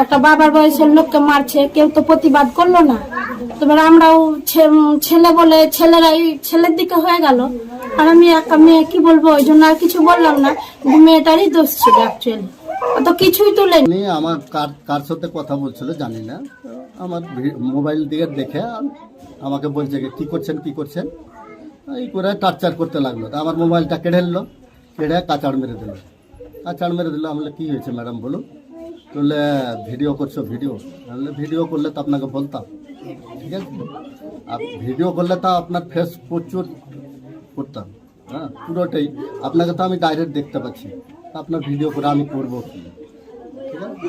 একটা বাবার বয়সের লোককে মারছে, কেউ তো প্রতিবাদ করলো না। তোমার আমরাও ছেলে বলে ছেলেরাই ছেলের দিকে হয়ে গেল, আর আমি একা মেয়ে, কি বলবো, ওই জন্য আর কিছু বললাম না। মেয়েটারই দোষ ছিল অ্যাকচুয়ালি, অত কিছুই তুলেনি। আমার কার সাথে কথা বলছিল জানি না, আমার মোবাইল দিয়ে দেখে আমাকে বলছে কি করছেন এই করে টার্চার করতে লাগলো। আমার মোবাইলটা কেড়ে নিলো, কেড়ে কাঁচাড় মেরে দিল। আমি কি হয়েছে ম্যাডাম বলুন? বললে ভিডিও করছো, ভিডিও করলে তো আপনাকে বলতাম, ঠিক আছে, আর ভিডিও করলে তো আপনার ফেস প্রচুর করতাম, হ্যাঁ পুরোটাই। আপনাকে তো আমি ডাইরেক্ট দেখতে পাচ্ছি, আপনার ভিডিও করে আমি করবো কি? ঠিক আছে,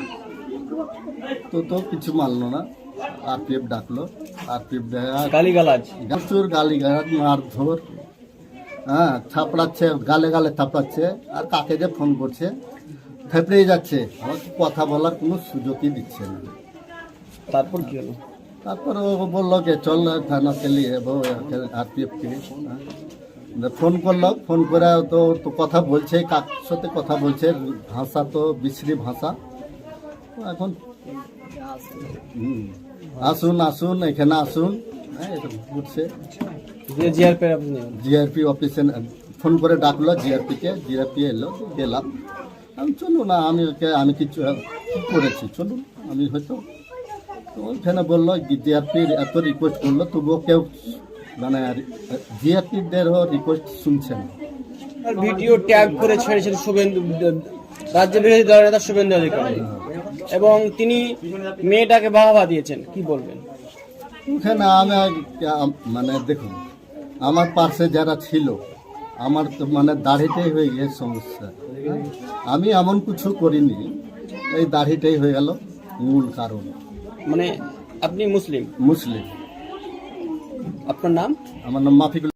তো কিছু মানলো না। আরপিএফ ডাকলো, আরপিএফ প্রচুর গালিগালাজ, মারধর, হ্যাঁ থাপড়াচ্ছে, গালে থাপড়াচ্ছে। আর কাকে যে ফোন করছে থেপড়েই যাচ্ছে, আমাকে কথা বলার কোনো সুযোগই দিচ্ছে না। তারপর কি হলো? তারপর ও বললো যে চল থানাকে নিয়ে যাবো আরপিএফকে। ফোন করলো, ফোন করে তো কথা বলছে, কার সাথে কথা বলছে, ভাষা তো বিশ্রী ভাষা। এখন আসুন এখানে আসুন, হ্যাঁ এরকম বলছে। জিআরপি অফিসে ফোন করে ডাকলো, জিআরপি এলো, গেলাম। আমি চলুন না, আমি কিছু করেছি, চলুন আমি হয়তো। তো ওইখানে বললো জিআরপির এত রিকোয়েস্ট করলো, তবুও কেউ মানে জিআরপিদেরও রিকোয়েস্ট শুনছে না। ভিডিও ট্যাগ করে ছেড়েছেন শুভেন্দু, রাজ্য বিরোধী দলের নেতা শুভেন্দু অধিকারী, এবং তিনি মেয়েটাকে বাহবা দিয়েছেন, কি বলবেন? ওখানে আমি মানে দেখুন, আমার পাশে যারা ছিল, আমার তো মানে দাড়িটাই হয়ে গিয়ে সমস্যা। আমি এমন কিছু করিনি, এই দাড়িটাই হয়ে গেল মূল কারণ। মানে আপনি মুসলিম? মুসলিম। আপনার নাম? আমার নাম মাফিকুল।